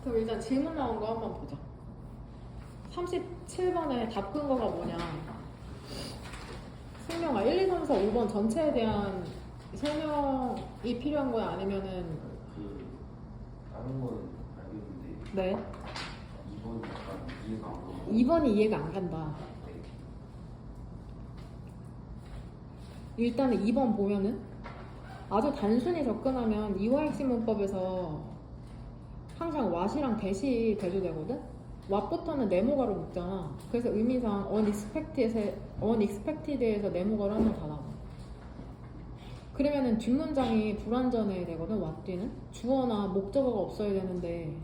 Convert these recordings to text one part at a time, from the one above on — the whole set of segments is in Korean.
그럼 일단 질문 나온 거 한번 보자. 37번에 답 근거가 뭐냐. 승명아 1, 2, 3, 4, 5번 전체에 대한 설명이 필요한 거야? 아니면은 그 다른 건 알겠는데 네 2번 약간 이해가 안 가고 2번이 이해가 안 간다. 네. 일단은 2번 보면은 아주 단순히 접근하면 이화역식 문법에서 항상 what이랑 that이 대조되거든? what부터는 네모가로 묶잖아. 그래서 의미상 unexpected에서 네모가로 한번 다 나와. 그러면은 뒷문장이 불완전해야 되거든. what 뒤는 주어나 목적어가 없어야 되는데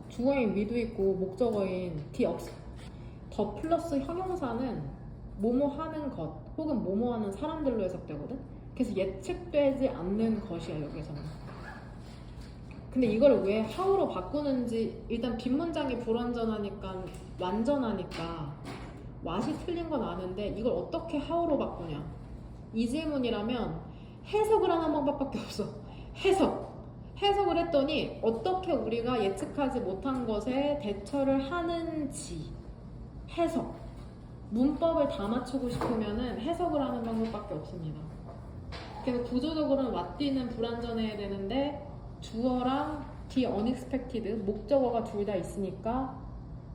주어인 we도 있고 목적어인 더 플러스 형용사는 뭐뭐 하는 것 혹은 뭐뭐 하는 사람들로 해석되거든. 그래서 예측되지 않는 것이야 여기서는. 근데 이걸 왜 how로 바꾸는지, 일단 뒷문장이 불완전하니까 완전하니까 what이 틀린 건 아는데 이걸 어떻게 how로 바꾸냐. 이 질문이라면 해석을 하는 방법밖에 없어. 해석을 했더니 어떻게 우리가 예측하지 못한 것에 대처를 하는지 해석. 문법을 다 맞추고 싶으면은 해석을 하는 방법밖에 없습니다. 그래서 구조적으로는 what 뒤는 불완전해야 되는데 주어랑 the unexpected 목적어가 둘 다 있으니까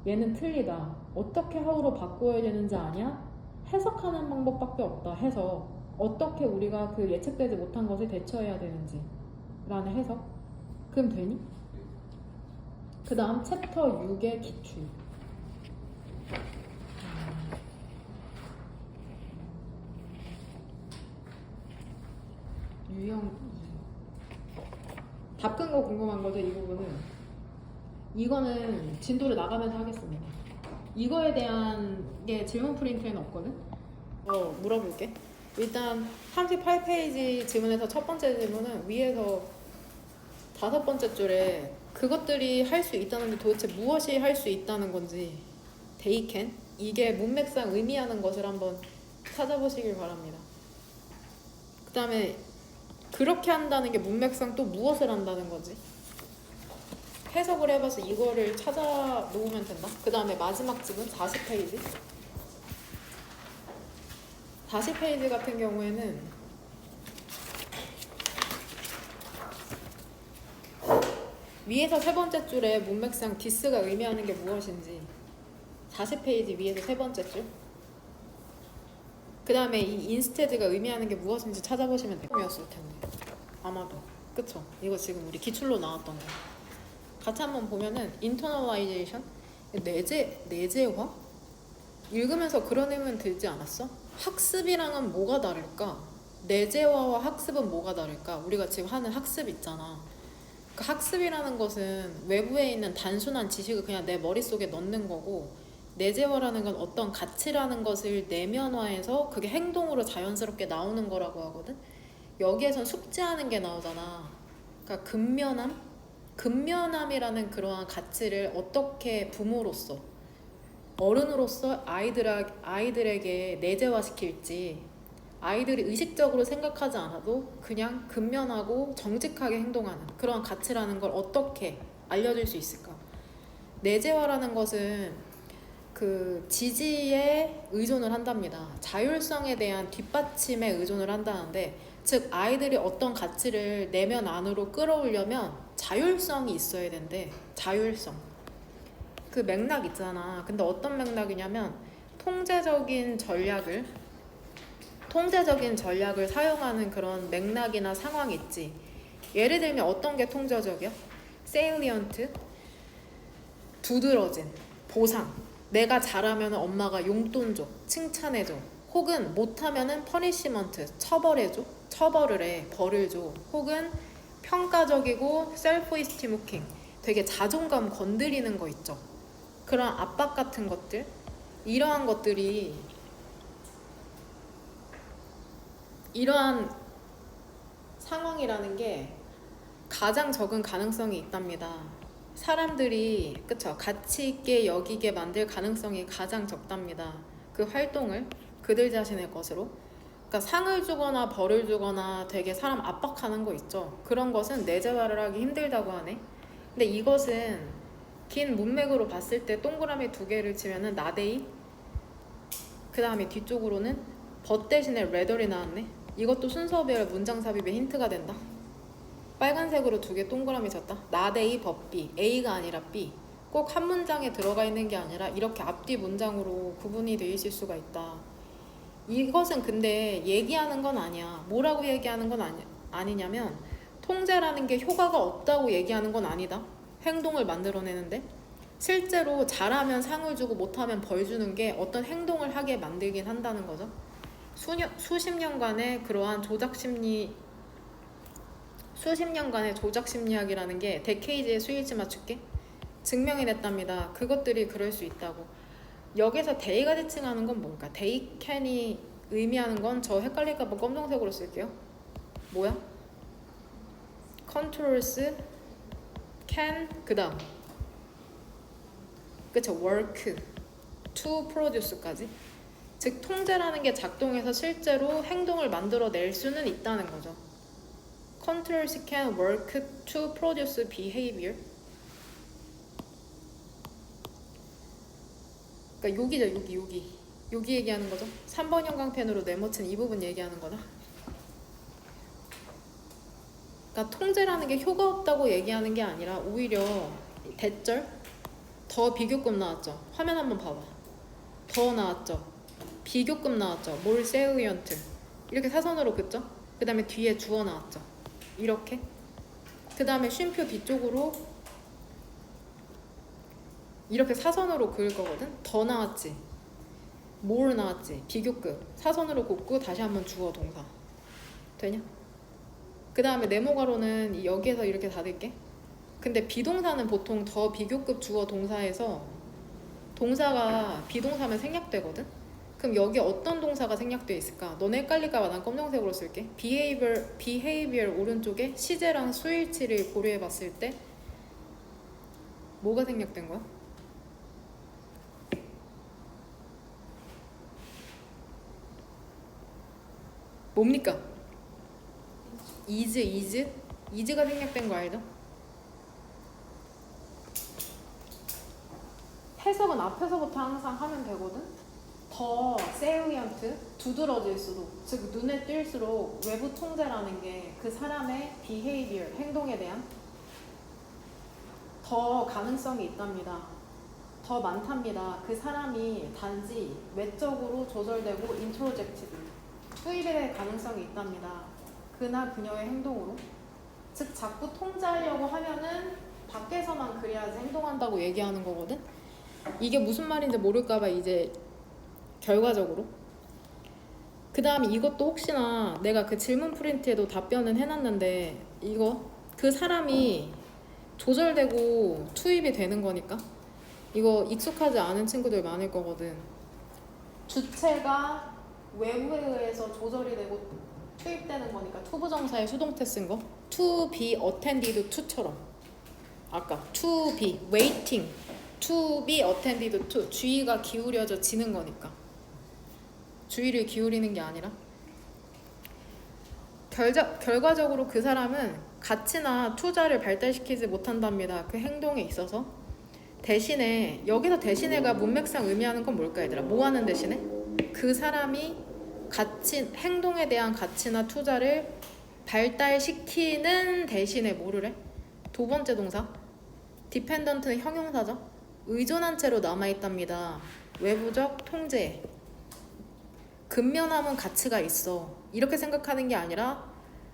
얘는 틀리다. 어떻게 how로 바꿔야 되는지 아냐? 해석하는 방법밖에 없다. 해석. 어떻게 우리가 그 예측되지 못한 것에 대처해야 되는지 라는 해석. 그럼 되니? 그 다음 챕터 6의 기출. 유형 답 근거 궁금한 거죠? 이 부분은. 이거는 진도를 나가면서 하겠습니다. 이거에 대한 게 질문 프린트에는 없거든? 물어볼게. 일단 38페이지 지문에서 첫 번째 질문은 위에서 5번째 줄에 그것들이 할 수 있다는데 도대체 무엇이 할 수 있다는 건지 they can? 이게 문맥상 의미하는 것을 한번 찾아보시길 바랍니다. 그 다음에 그렇게 한다는 게 문맥상 또 무엇을 한다는 거지? 해석을 해봐서 이거를 찾아 놓으면 된다. 그 다음에 마지막 지문 40페이지. 40페이지 같은 경우에는 위에서 세 번째 줄에 문맥상 this가 의미하는 게 무엇인지 40페이지 위에서 세 번째 줄. 그 다음에 이 instead가 의미하는 게 무엇인지 찾아보시면 될 거였을 텐데 아마도. 그쵸? 이거 지금 우리 기출로 나왔던 거. 같이 한번 보면은 internalization, 내재화? 읽으면서 그런 의문 들지 않았어? 학습이랑은 뭐가 다를까? 내재화와 학습은 뭐가 다를까? 우리가 지금 하는 학습 있잖아. 그 학습이라는 것은 외부에 있는 단순한 지식을 그냥 내 머릿속에 넣는 거고, 내재화라는 건 어떤 가치라는 것을 내면화해서 그게 행동으로 자연스럽게 나오는 거라고 하거든. 여기에선 숙지하는 게 나오잖아. 그러니까 근면함이라는 그러한 가치를 어떻게 부모로서, 어른으로서 아이들에게 내재화시킬지, 아이들이 의식적으로 생각하지 않아도 그냥 근면하고 정직하게 행동하는 그런 가치라는 걸 어떻게 알려줄 수 있을까? 내재화라는 것은 그 지지에 의존을 한답니다. 자율성에 대한 뒷받침에 의존을 한다는데, 즉 아이들이 어떤 가치를 내면 안으로 끌어오려면 자율성이 있어야 된대. 자율성. 그 맥락 있잖아. 근데 어떤 맥락이냐면 통제적인 전략을 사용하는 그런 맥락이나 상황이 있지. 예를 들면 어떤 게 통제적이야? salient, 두드러진, 보상. 내가 잘하면 엄마가 용돈 줘, 칭찬해 줘. 혹은 못하면은 punishment, 처벌을 해, 벌을 줘. 혹은 평가적이고 self-esteem hooking, 되게 자존감 건드리는 거 있죠. 그런 압박 같은 것들, 이러한 것들이, 이러한 상황이라는 게 가장 적은 가능성이 있답니다. 사람들이 가치 있게 여기게 만들 가능성이 가장 적답니다. 그 활동을 그들 자신의 것으로. 그러니까 상을 주거나 벌을 주거나 되게 사람 압박하는 거 있죠. 그런 것은 내재화를 하기 힘들다고 하네. 근데 이것은 긴 문맥으로 봤을 때 동그라미 두 개를 치면은 나데이, 그 다음에 뒤쪽으로는 but 대신에 rather이 나왔네. 이것도 순서별 문장 삽입의 힌트가 된다. 빨간색으로 두 개 동그라미 쳤다. not A but B, A가 아니라 B. 꼭 한 문장에 들어가 있는 게 아니라 이렇게 앞뒤 문장으로 구분이 되어 있을 수가 있다. 이것은 근데 얘기하는 건 아니야. 뭐라고 얘기하는 건 아니냐면 통제라는 게 효과가 없다고 얘기하는 건 아니다. 행동을 만들어내는데 실제로 잘하면 상을 주고 못하면 벌 주는 게 어떤 행동을 하게 만들긴 한다는 거죠. 수십 년간의 그러한 수십 년간의 조작 심리학이라는 게 데케이지의 수일치 맞출게 증명해냈답니다. 그것들이 그럴 수 있다고. 여기서 데이가 지칭하는 건 뭘까? 데이 캔이 의미하는 건 저 헷갈릴까봐 검정색으로 쓸게요. 뭐야? controls can 그 다음 그쵸? work to produce까지. 즉 통제라는 게 작동해서 실제로 행동을 만들어낼 수는 있다는 거죠. Controls can work to produce behavior. 그러니까 여기죠. 여기 얘기하는 거죠. 3번 형광펜으로 네모친 이 부분 얘기하는 거다. 그러니까 통제라는 게 효과 없다고 얘기하는 게 아니라 오히려 대절 더 비교급 나왔죠. 화면 한번 봐봐. 더 나왔죠. 비교급 나왔죠. more salient 이렇게 사선으로 긋죠. 그 다음에 뒤에 주어 나왔죠. 이렇게. 그 다음에 쉼표 뒤쪽으로 이렇게 사선으로 그을 거거든. 더 나왔지. more 나왔지. 비교급. 사선으로 긋고 다시 한번 주어 동사. 되냐? 그 다음에 네모가로는 여기에서 이렇게 닫을게. 근데 비동사는 보통 더 비교급 주어 동사에서 동사가 비동사면 생략되거든? 그럼 여기 어떤 동사가 생략되어 있을까? 너네 헷갈릴까봐 난 검정색으로 쓸게. behavior 오른쪽에 시제랑 수일치를 고려해봤을 때 뭐가 생략된 거야? 뭡니까? is가 생략된 거 알죠? 해석은 앞에서부터 항상 하면 되거든? 더 salient, 두드러질수록, 즉 눈에 띌수록 외부 통제라는 게 그 사람의 behavior, 행동에 대한 더 가능성이 있답니다. 더 많답니다. 그 사람이 단지 외적으로 조절되고 introjected, 투입이 될 가능성이 있답니다. 그나 그녀의 행동으로. 즉 자꾸 통제하려고 하면은 밖에서만 그래야지 행동한다고 얘기하는 거거든. 이게 무슨 말인지 모를까봐 이제 결과적으로. 그 다음에 이것도 혹시나 내가 그 질문 프린트에도 답변은 해놨는데 이거 그 사람이 조절되고 투입이 되는 거니까 이거 익숙하지 않은 친구들 많을 거거든. 주체가 외부에 의해서 조절이 되고 투입되는 거니까 투부정사의 수동태 쓴 거 to be attended to처럼 아까 to be waiting to be attended to 주의가 기울여져 지는 거니까 주의를 기울이는 게 아니라 결과적으로 그 사람은 가치나 투자를 발달시키지 못한답니다. 그 행동에 있어서 대신에 여기서 대신에가 문맥상 의미하는 건 뭘까 얘들아? 뭐 하는 대신에? 그 사람이 행동에 대한 가치나 투자를 발달시키는 대신에 뭐를 해? 두 번째 동사 dependent는 형용사죠. 의존한 채로 남아있답니다. 외부적 통제에 근면함은 가치가 있어 이렇게 생각하는 게 아니라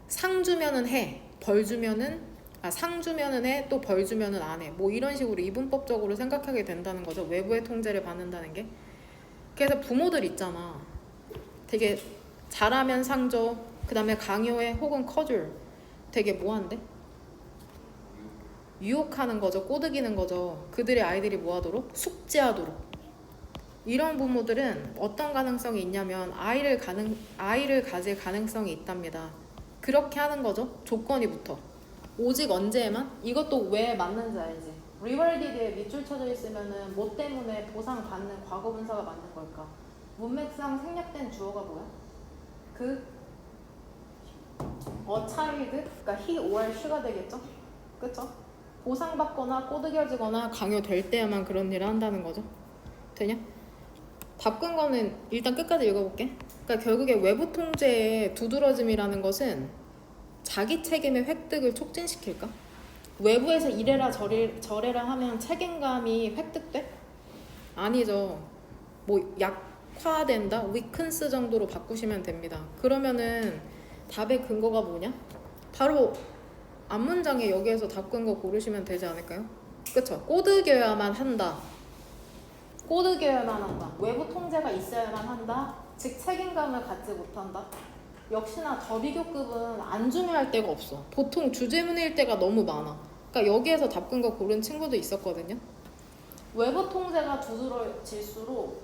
상 주면은 해, 벌 주면은 상 주면은 해, 또 벌 주면은 안 해. 뭐 이런 식으로 이분법적으로 생각하게 된다는 거죠. 외부의 통제를 받는다는 게. 그래서 부모들 있잖아. 되게 잘하면 상 줘. 그 다음에 강요해 혹은 커줄. 되게 뭐한데? 유혹하는 거죠. 꼬드기는 거죠. 그들의 아이들이 뭐하도록? 숙제하도록. 이런 부모들은 어떤 가능성이 있냐면 아이를 가질 가능성이 있답니다. 그렇게 하는 거죠. 조건이 붙어. 오직 언제에만? 이것도 왜 맞는지 알지? rewarded에 밑줄 쳐져 있으면은 뭐 때문에 보상받는 과거분사가 맞는 걸까? 문맥상 생략된 주어가 뭐야? a child, 그러니까 he or she가 되겠죠? 그쵸? 보상받거나 꼬드겨지거나 강요될 때야만 그런 일을 한다는 거죠. 되냐? 바꾼 거는 일단 끝까지 읽어볼게. 그러니까 결국에 외부 통제의 두드러짐이라는 것은 자기 책임의 획득을 촉진시킬까? 외부에서 이래라 저래라 하면 책임감이 획득돼? 아니죠. 뭐 약화된다? 위큰스 정도로 바꾸시면 됩니다. 그러면은 답의 근거가 뭐냐? 바로 앞문장에 여기에서 바꾼 거 고르시면 되지 않을까요? 그쵸? 꼬드겨야만 한다. 꼬드겨야만 한다. 외부 통제가 있어야만 한다. 즉 책임감을 갖지 못한다. 역시나 더 비교급은 안 중요할 때가 없어. 보통 주제문일 때가 너무 많아. 그러니까 여기에서 답근 거 고른 친구도 있었거든요. 외부 통제가 두드러질수록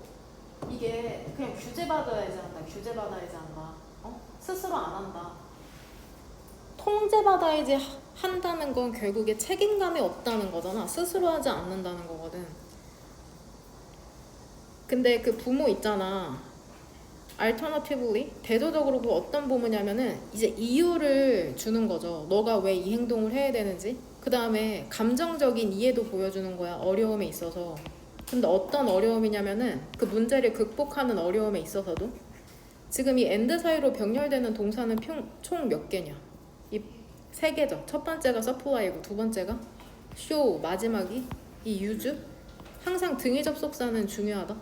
이게 그냥 규제받아야지 한다. 규제받아야지 한다. 스스로 안 한다. 통제받아야지 한다는 건 결국에 책임감이 없다는 거잖아. 스스로 하지 않는다는 거거든. 근데 그 부모 있잖아. alternatively 대조적으로 그 어떤 부모냐면은 이제 이유를 주는 거죠. 너가 왜 이 행동을 해야 되는지. 그 다음에 감정적인 이해도 보여주는 거야. 어려움에 있어서. 근데 어떤 어려움이냐면은 그 문제를 극복하는 어려움에 있어서도 지금 이 and 사이로 병렬되는 동사는 총 몇 개냐? 이 세 개죠. 첫 번째가 supply고 두 번째가 show, 마지막이 이 use. 항상 등위 접속사는 중요하다.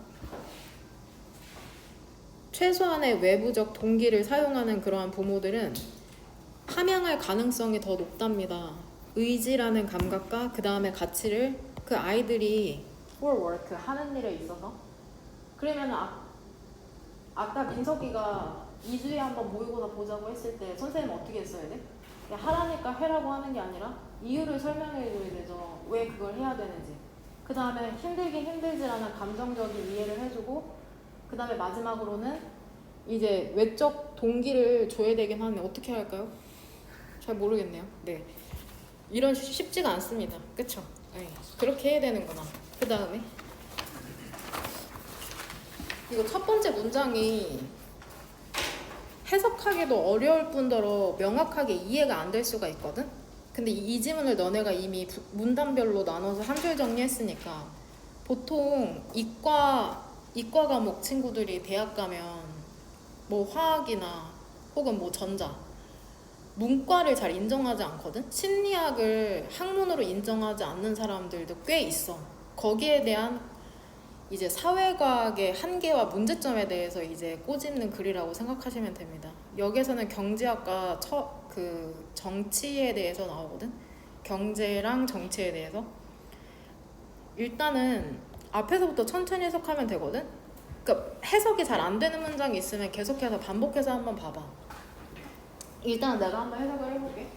최소한의 외부적 동기를 사용하는 그러한 부모들은 함양할 가능성이 더 높답니다. 의지라는 감각과 그 다음에 가치를 그 아이들이 for work 하는 일에 있어서. 그러면 아까 민석이가 2주에 한번 모이거나 보자고 했을 때 선생님 어떻게 했어야 돼? 하라니까 해라고 하는 게 아니라 이유를 설명해 줘야 되죠. 왜 그걸 해야 되는지. 그 다음에 힘들긴 힘들지라는 감정적인 이해를 해주고 그 다음에 마지막으로는 이제 외적 동기를 줘야 되긴 하는데 어떻게 할까요? 잘 모르겠네요. 네, 이런 쉽지가 않습니다. 그쵸? 네. 그렇게 해야 되는구나. 그 다음에 이거 첫 번째 문장이 해석하기도 어려울 뿐더러 명확하게 이해가 안 될 수가 있거든? 근데 이 지문을 너네가 이미 문단별로 나눠서 한 줄 정리했으니까 보통 이과 과목 친구들이 대학 가면 뭐 화학이나 혹은 뭐 전자 문과를 잘 인정하지 않거든? 심리학을 학문으로 인정하지 않는 사람들도 꽤 있어. 거기에 대한 이제 사회과학의 한계와 문제점에 대해서 이제 꼬집는 글이라고 생각하시면 됩니다. 여기서는 경제학과 그 정치에 대해서 나오거든? 경제랑 정치에 대해서. 일단은 앞에서부터 천천히 해석하면 되거든? 그러니까 해석이 잘 안 되는 문장이 있으면 계속해서 반복해서 한번 봐봐. 일단 내가 한번 해석을 해볼게.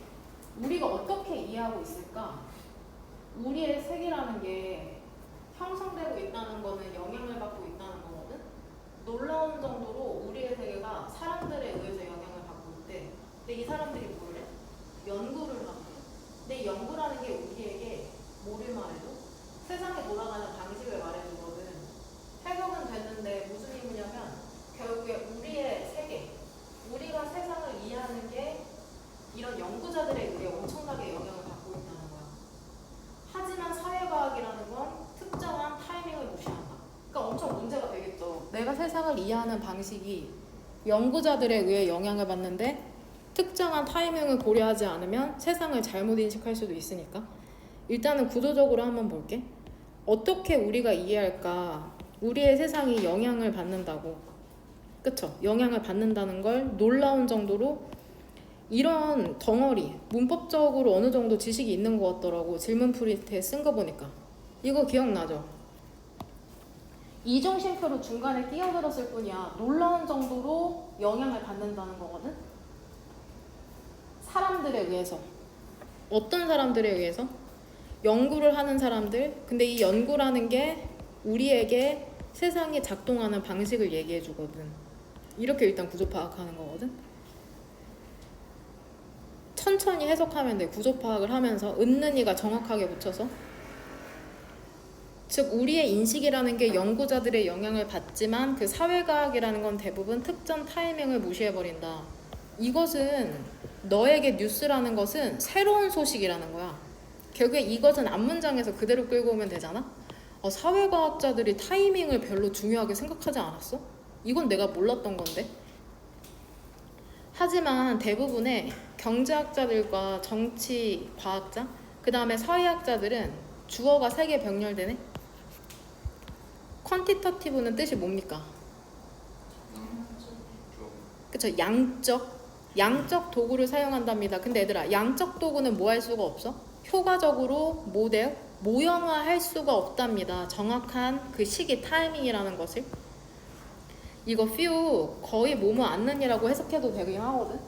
우리가 어떻게 이해하고 있을까? 우리의 세계라는 게 형성되고 있다는 거는 영향을 받고 있다는 거거든? 놀라운 정도로 우리의 세계가 사람들에 의해서 영향을 받고 있대. 근데 이 사람들이 뭐래? 연구를 하고. 근데 연구라는 게 우리에게 뭐를 말해줘? 세상에 돌아가는 방식을 말해주거든. 해석은 되는데 무슨 의미냐면 결국에 우리의 세계, 우리가 세상을 이해하는 게 이런 연구자들에 의해 엄청나게 영향을 받고 있다는 거야. 하지만 사회과학이라는 건 특정한 타이밍을 무시한다. 그러니까 엄청 문제가 되겠죠. 내가 세상을 이해하는 방식이 연구자들에 의해 영향을 받는데 특정한 타이밍을 고려하지 않으면 세상을 잘못 인식할 수도 있으니까. 일단은 구조적으로 한번 볼게. 어떻게 우리가 이해할까? 우리의 세상이 영향을 받는다고. 그쵸? 영향을 받는다는 걸 놀라운 정도로 이런 덩어리, 문법적으로 어느 정도 지식이 있는 것 같더라고. 질문 프린트에 쓴 거 보니까. 이거 기억나죠? 이중심표로 중간에 끼어들었을 뿐이야. 놀라운 정도로 영향을 받는다는 거거든? 사람들에 의해서. 어떤 사람들에 의해서? 연구를 하는 사람들. 근데 이 연구라는 게 우리에게 세상이 작동하는 방식을 얘기해 주거든. 이렇게 일단 구조 파악하는 거거든. 천천히 해석하면 돼. 구조 파악을 하면서 은는이가 정확하게 붙여서. 즉 우리의 인식이라는 게 연구자들의 영향을 받지만 그 사회과학이라는 건 대부분 특정 타이밍을 무시해버린다. 이것은 너에게 뉴스라는 것은 새로운 소식이라는 거야. 결국에 이것은 앞문장에서 그대로 끌고 오면 되잖아. 사회과학자들이 타이밍을 별로 중요하게 생각하지 않았어? 이건 내가 몰랐던 건데. 하지만 대부분의 경제학자들과 정치 과학자, 그 다음에 사회학자들은 주어가 3개 병렬되네. 퀀티터티브는 뜻이 뭡니까? 그쵸, 양적 도구를 사용한답니다. 근데 얘들아, 양적 도구는 뭐 할 수가 없어? 효과적으로 모형화할 수가 없답니다. 정확한 그 시기, 타이밍이라는 것을. 이거 few 거의 뭐뭐 않는이라고 해석해도 되긴 하거든.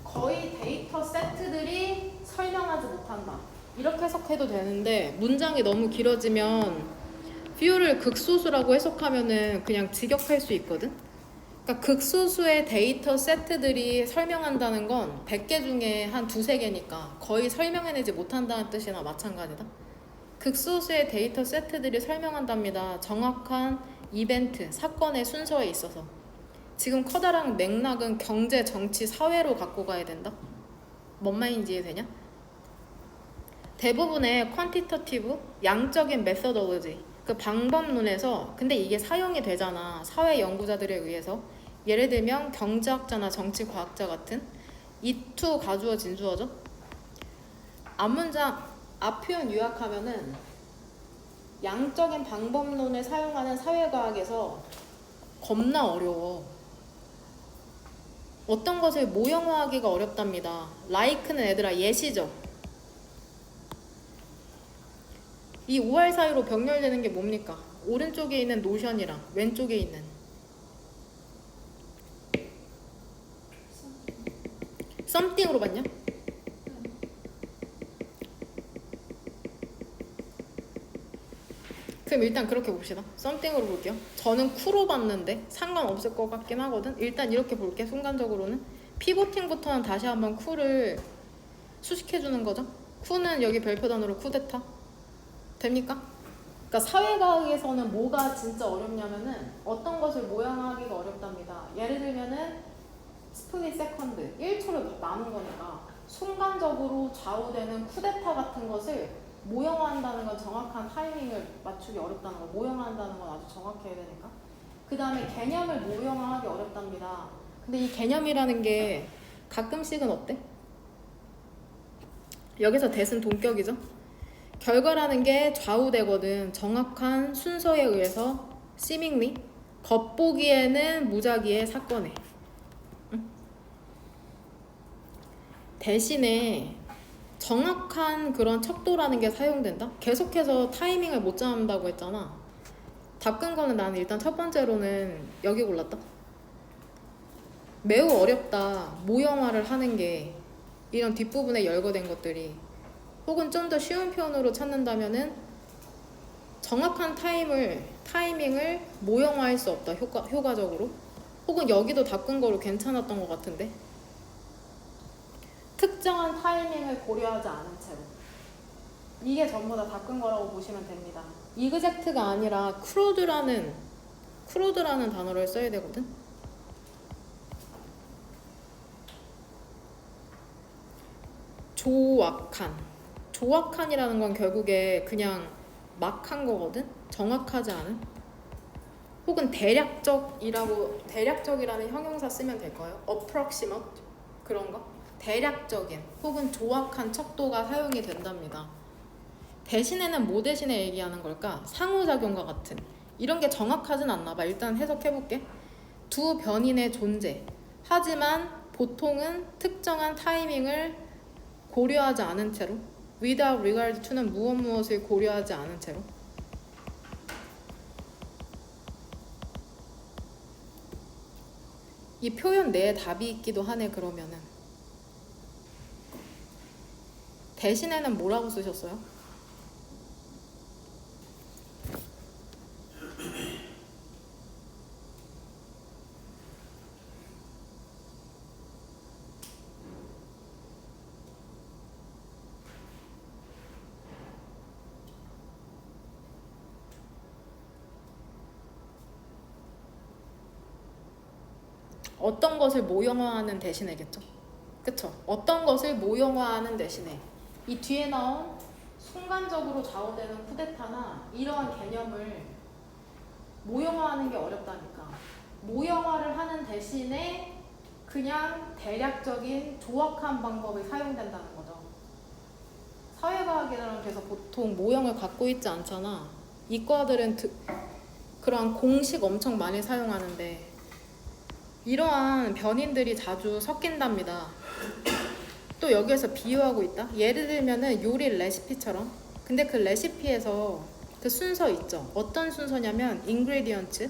거의 데이터 세트들이 설명하지 못한다. 이렇게 해석해도 되는데 문장이 너무 길어지면 few를 극소수라고 해석하면은 그냥 직역할 수 있거든. 그러니까 극소수의 데이터 세트들이 설명한다는 건 100개 중에 한 2~3개니까 거의 설명해내지 못한다는 뜻이나 마찬가지다. 극소수의 데이터 세트들이 설명한답니다. 정확한 이벤트, 사건의 순서에 있어서. 지금 커다란 맥락은 경제, 정치, 사회로 갖고 가야 된다. 뭔 말인지 이해되냐? 대부분의 퀀티터티브, 양적인 메서더로지, 그 방법론에서, 근데 이게 사용이 되잖아. 사회 연구자들에 의해서. 예를 들면 경제학자나 정치과학자 같은 이투 가주어 진주어죠. 앞문장 앞 표현 요약하면은 양적인 방법론을 사용하는 사회과학에서 겁나 어려워. 어떤 것을 모형화하기가 어렵답니다. like는 얘들아 예시죠. 이 5할 사이로 병렬되는 게 뭡니까? 오른쪽에 있는 노션이랑 왼쪽에 있는 something으로 봤냐? 그럼 일단 그렇게 봅시다. something으로 볼게요. 저는 쿠로 봤는데 상관없을 것 같긴 하거든. 일단 이렇게 볼게. 순간적으로는 피보팅부터는 다시 한번 쿠를 수식해주는 거죠. 쿠는 여기 별표 단어로 쿠데타 됩니까? 그러니까 사회과학에서는 뭐가 진짜 어렵냐면은 어떤 것을 모형화하기가 어렵답니다. 예를 들면은 스플릿 세컨드 1초를 나눈 거니까 순간적으로 좌우되는 쿠데타 같은 것을 모형화한다는 건 정확한 타이밍을 맞추기 어렵다는 거. 모형화한다는 건 아주 정확해야 되니까. 그 다음에 개념을 모형화하기 어렵답니다. 근데 이 개념이라는 게 가끔씩은 어때? 여기서 대은 동격이죠. 결과라는 게 좌우되거든. 정확한 순서에 의해서 seemingly 겉보기에는 무작위의 사건에. 응? 대신에 정확한 그런 척도라는 게 사용된다? 계속해서 타이밍을 못 잡는다고 했잖아. 답근 거는 나는 일단 첫 번째로는 여기 골랐다. 매우 어렵다. 모형화를 하는 게 이런 뒷부분에 열거된 것들이 혹은 좀 더 쉬운 표현으로 찾는다면은 정확한 타이밍을 모형화할 수 없다. 효과적으로. 혹은 여기도 답근 거로 괜찮았던 것 같은데. 특정한 타이밍을 고려하지 않은 채로. 이게 전부 다 답근 거라고 보시면 됩니다. 이그젝트가 아니라 크루드라는 단어를 써야 되거든. 조악한이라는 건 결국에 그냥 막 한 거거든. 정확하지 않은. 혹은 대략적이라는 형용사 쓰면 될까요? approximate 그런 거. 대략적인 혹은 조악한 척도가 사용이 된답니다. 대신에는 뭐 대신에 얘기하는 걸까? 상호작용과 같은. 이런 게 정확하진 않나 봐. 일단 해석해볼게. 두 변인의 존재. 하지만 보통은 특정한 타이밍을 고려하지 않은 채로. without regard to는 무엇을 고려하지 않은 채로. 이 표현 내에 답이 있기도 하네. 그러면은 대신에는 뭐라고 쓰셨어요? 어떤 것을 모형화하는 대신에겠죠. 그쵸? 어떤 것을 모형화하는 대신에 이 뒤에 나온 순간적으로 좌우되는 쿠데타나 이러한 개념을 모형화하는 게 어렵다니까. 모형화를 하는 대신에 그냥 대략적인 조악한 방법이 사용된다는 거죠. 사회과학이라는 데서 보통 모형을 갖고 있지 않잖아. 이과들은 그러한 공식 엄청 많이 사용하는데 이러한 변인들이 자주 섞인답니다. 또 여기에서 비유하고 있다. 예를 들면은 요리 레시피처럼. 근데 그 레시피에서 그 순서 있죠. 어떤 순서냐면 ingredients,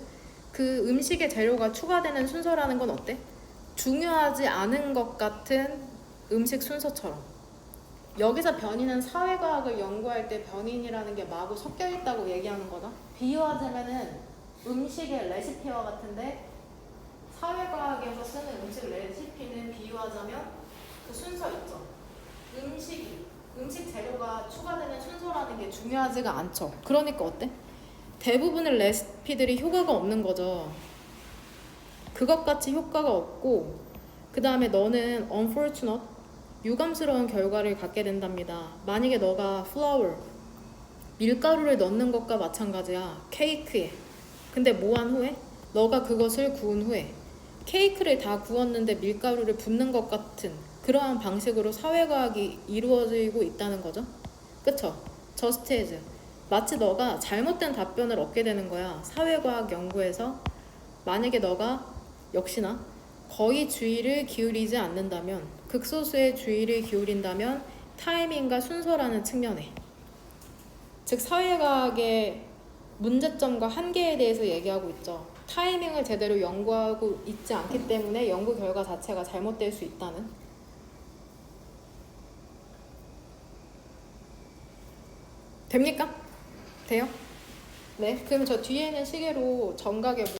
그 음식의 재료가 추가되는 순서라는 건 어때? 중요하지 않은 것 같은 음식 순서처럼. 여기서 변인은 사회과학을 연구할 때 변인이라는 게 마구 섞여 있다고 얘기하는 거다. 비유하자면은 음식의 레시피와 같은데 사회과학에서 쓰는 음식 레시피는 비유하자면 그 순서 있죠. 음식 재료가 추가되는 순서라는 게 중요하지가 않죠. 그러니까 어때? 대부분의 레시피들이 효과가 없는 거죠. 그것같이 효과가 없고, 그 다음에 너는 unfortunate, 유감스러운 결과를 갖게 된답니다. 만약에 너가 flour, 밀가루를 넣는 것과 마찬가지야. 케이크에. 근데 뭐 한 후에? 너가 그것을 구운 후에 케이크를 다 구웠는데 밀가루를 붓는 것 같은 그러한 방식으로 사회과학이 이루어지고 있다는 거죠. 그쵸? just as. 마치 너가 잘못된 답변을 얻게 되는 거야. 사회과학 연구에서 만약에 너가 역시나 거의 주의를 기울이지 않는다면, 극소수의 주의를 기울인다면 타이밍과 순서라는 측면에, 즉 사회과학의 문제점과 한계에 대해서 얘기하고 있죠. 타이밍을 제대로 연구하고 있지 않기 때문에 연구 결과 자체가 잘못될 수 있다는. 됩니까? 돼요? 네, 그럼 저 뒤에 있는 시계로 정각의